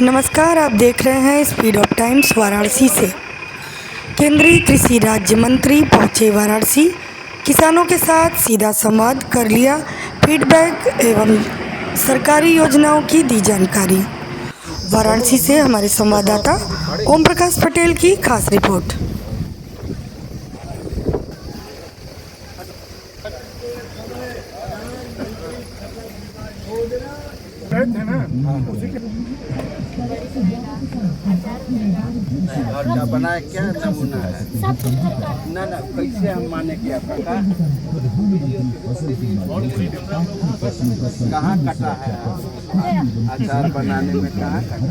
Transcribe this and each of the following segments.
नमस्कार, आप देख रहे हैं स्पीड ऑफ टाइम्स वाराणसी से। केंद्रीय कृषि राज्य मंत्री पहुंचे वाराणसी, किसानों के साथ सीधा संवाद कर लिया, फीडबैक एवं सरकारी योजनाओं की दी जानकारी। वाराणसी से हमारे संवाददाता ओम प्रकाश पटेल की खास रिपोर्ट। घर का बनाए क्या नमूना है ना कैसे हम माने क्या पता कहाँ कटा है अचार बनाने में कहाँ कटा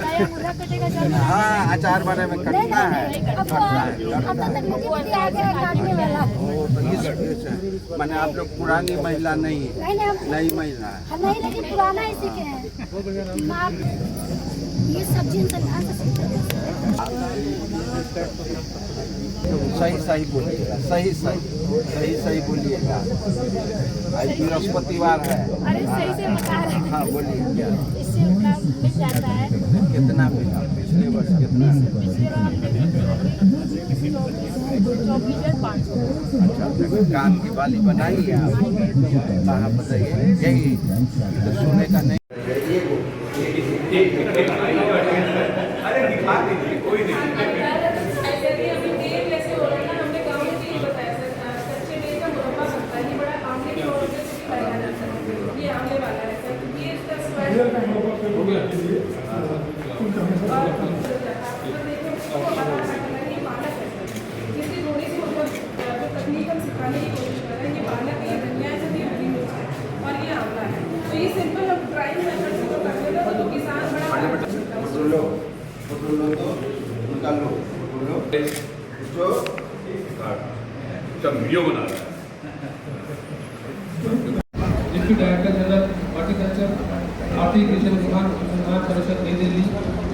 है। हाँ, अचार बनाने में कटना है मैंने आप लोग पुरानी महिला नहीं नई महिला ये सब्जी सही बोलिएगा सही बोलिएगा। आज बृहस्पतिवार है। अरे सही से बता रहे हैं। हाँ बोलिए क्या इससे उनका मिल जाता है। कितना मिला पिछले वर्ष कितना? पिछले बार हमने 24,500। अच्छा, कान की बाली बनाई है आप? कहाँ बताइए यही तो सोने का नहीं। अरे दिखा दीजिए कोई नहीं। वीडियो बना रहा है। डिप्टी डायरेक्टर जनरल हॉर्टिकल्चर आर्थिक कृषि अनुसंधान परिषद नई दिल्ली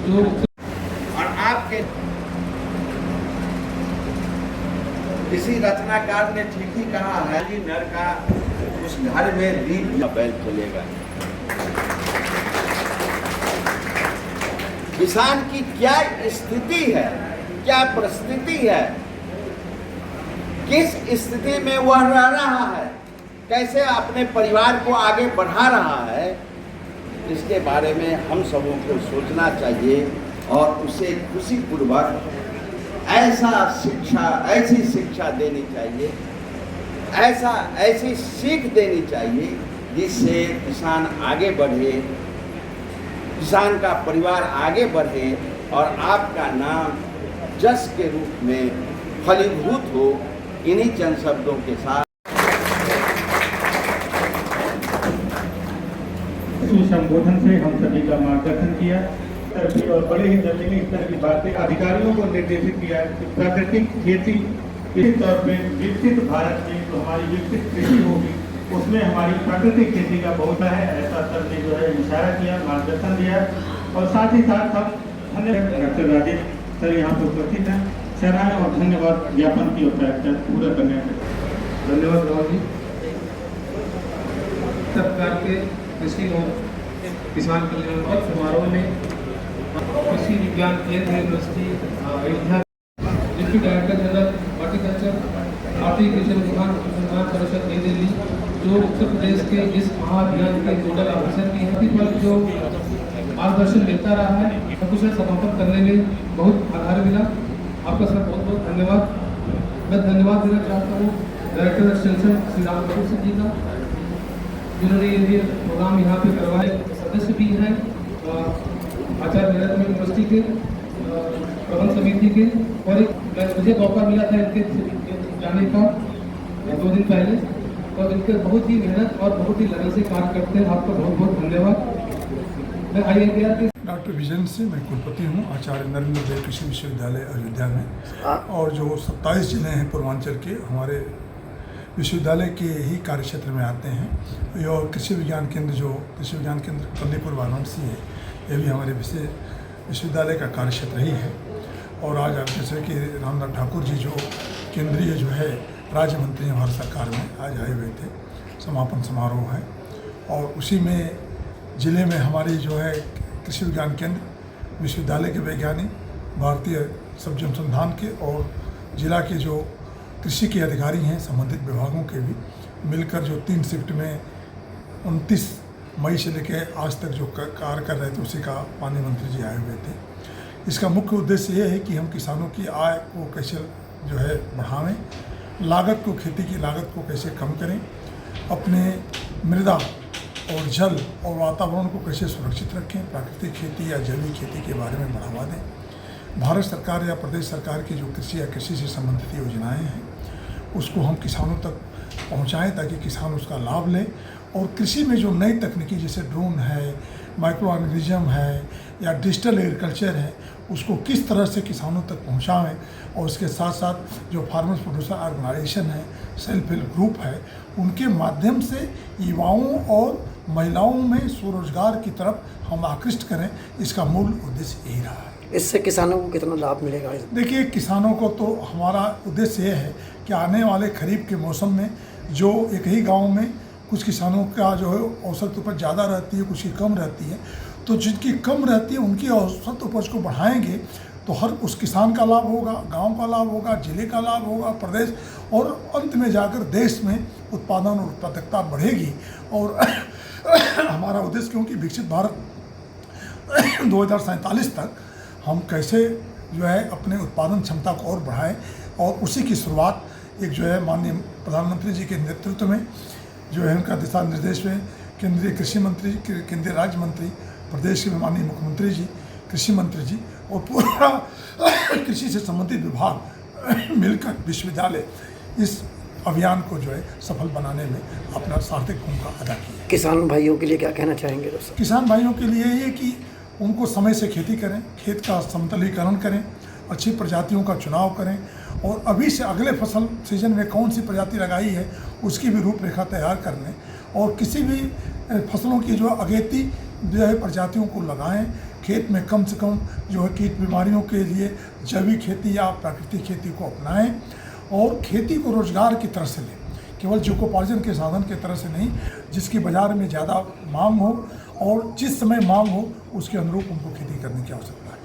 जो और आपके किसी रचनाकार ने ठीक ही कहा है कि नर का उस घर में दीप या बैल चलेगा। किसान की क्या स्थिति है, क्या परिस्थिति है, किस स्थिति में वह रह रहा है, कैसे अपने परिवार को आगे बढ़ा रहा है, इसके बारे में हम सबों को सोचना चाहिए और उसे खुशीपूर्वक ऐसी शिक्षा देनी चाहिए, ऐसी सीख देनी चाहिए जिससे किसान आगे बढ़े, किसान का परिवार आगे बढ़े और आपका नाम जस के रूप में फलीभूत हो। इन्हीं चंद शब्दों के साथ संबोधन से हम सभी का मार्गदर्शन किया और बड़े ही जमीनी स्तर की बातें अधिकारियों को निर्देशित किया कि प्राकृतिक खेती इस तौर पे विकसित भारत में जो हमारी विकसित कृषि होगी उसमें हमारी प्राकृतिक खेती का बहुत है, ऐसा सर ने जो है इशारा किया, मार्गदर्शन दिया। और साथ ही साथ हम धन्यवाद डॉक्टर राजेश सर यहाँ पर उपस्थित हैं, सराहना और धन्यवाद ज्ञापन की औपचारिकता पूरा करने में धन्यवाद राहुल जी। सरकार के कृषि और किसान कल्याण समारोह में कृषि विज्ञान केंद्र university Ayodhya deputy director general horticulture आर्थिक कृषि अनुसंधान परिषद नई दिल्ली जो उत्तर प्रदेश के इस महाअभियान के नोडल ऑफिसर की है पर जो मार्गदर्शन देता रहा है, सकुशल समापन करने में बहुत आधार मिला। आपका सर बहुत बहुत धन्यवाद। मैं धन्यवाद देना चाहता हूँ डायरेक्टर एक्सटेंशन श्री राम कपूर सिंह जी का, जिन्होंने ये प्रोग्राम यहाँ पे करवाए। सदस्य भी हैं आचार्य मेरठ में यूनिवर्सिटी के प्रबंध समिति के, और एक मुझे मौका मिला था इनके जाने का 2 दिन पहले, और इनके बहुत ही मेहनत और बहुत ही लगन से कार्य करते हैं। आपका बहुत बहुत धन्यवाद। मैं IITR के डॉक्टर विजन से मैं कुलपति हूँ आचार्य नरेंद्र देव कृषि विश्वविद्यालय अयोध्या में। और जो 27 जिले हैं पूर्वांचल के हमारे विश्वविद्यालय के ही कार्य क्षेत्र में आते हैं। और कृषि विज्ञान केंद्र जो कृषि विज्ञान केंद्र कल्लीपुर वाराणसी है, ये भी हमारे विश्वविद्यालय का कार्य क्षेत्र ही है। और आज आप जैसे कि रामनाथ ठाकुर जी जो केंद्रीय जो है राज्य मंत्री हैं भारत सरकार में, आज आए हुए थे, समापन समारोह है। और उसी में ज़िले में हमारी जो है कृषि विज्ञान केंद्र विश्वविद्यालय के वैज्ञानिक, भारतीय सब्जी अनुसंधान के और जिला के जो कृषि के अधिकारी हैं संबंधित विभागों के भी मिलकर जो 3 शिफ्ट में 29 मई से लेकर आज तक जो कार्य कर रहे थे उसी का माननीय मंत्री जी आए हुए थे। इसका मुख्य उद्देश्य ये है कि हम किसानों की आय को कैसे जो है बढ़ावें, लागत को, खेती की लागत को कैसे कम करें, अपने मृदा और जल और वातावरण को कैसे सुरक्षित रखें, प्राकृतिक खेती या जैविक खेती के बारे में बढ़ावा दें। भारत सरकार या प्रदेश सरकार की जो कृषि या कृषि से संबंधित योजनाएं हैं उसको हम किसानों तक पहुंचाएं ताकि किसान उसका लाभ लें। और कृषि में जो नई तकनीकी जैसे ड्रोन है, माइक्रो ऑर्गेनिज्म है या डिजिटल एग्रीकल्चर है उसको किस तरह से किसानों तक पहुंचाएं, और उसके साथ साथ जो फार्मर्स प्रोड्यूसर ऑर्गेनाइजेशन है, सेल्फ हेल्प ग्रुप है, उनके माध्यम से युवाओं और महिलाओं में स्वरोजगार की तरफ हम आकृष्ट करें। इसका मूल उद्देश्य यही रहा है। इससे किसानों को कितना लाभ मिलेगा? देखिए, किसानों को तो हमारा उद्देश्य ये है कि आने वाले खरीफ के मौसम में जो एक ही गांव में कुछ किसानों का जो है औसत उपज ज़्यादा रहती है, कुछ की कम रहती है, तो जिनकी कम रहती है उनकी औसत उपज को बढ़ाएंगे तो हर उस किसान का लाभ होगा, गांव का लाभ होगा, जिले का लाभ होगा, प्रदेश, और अंत में जाकर देश में उत्पादन और उत्पादकता बढ़ेगी। और हमारा उद्देश्य, क्योंकि विकसित भारत 2047 तक हम कैसे जो है अपने उत्पादन क्षमता को और बढ़ाएं, और उसी की शुरुआत एक जो है माननीय प्रधानमंत्री जी के नेतृत्व में जो है उनका दिशा निर्देश में केंद्रीय कृषि मंत्री, केंद्रीय राज्य मंत्री, प्रदेश के माननीय मुख्यमंत्री जी, कृषि मंत्री जी और पूरा कृषि से संबंधित विभाग मिलकर विश्वविद्यालय इस अभियान को जो है सफल बनाने में अपना सार्थक भूमिका अदा की है। किसान भाइयों के लिए क्या कहना चाहेंगे दोस्तों? किसान भाइयों के लिए ये कि उनको समय से खेती करें, खेत का समतलीकरण करें, अच्छी प्रजातियों का चुनाव करें, और अभी से अगले फसल सीजन में कौन सी प्रजाति लगाई है उसकी भी रूपरेखा तैयार कर लें, और किसी भी फसलों की जो अगेती जो है प्रजातियों को लगाएं। खेत में कम से कम जो है कीट बीमारियों के लिए जैविक खेती या प्राकृतिक खेती को अपनाएं, और खेती को रोजगार की तरह से लें, केवल जीविकोपार्जन के साधन की तरह से नहीं, जिसकी बाजार में ज़्यादा मांग हो और जिस समय मांग हो उसके अनुरूप उनको खेती करने की आवश्यकता है।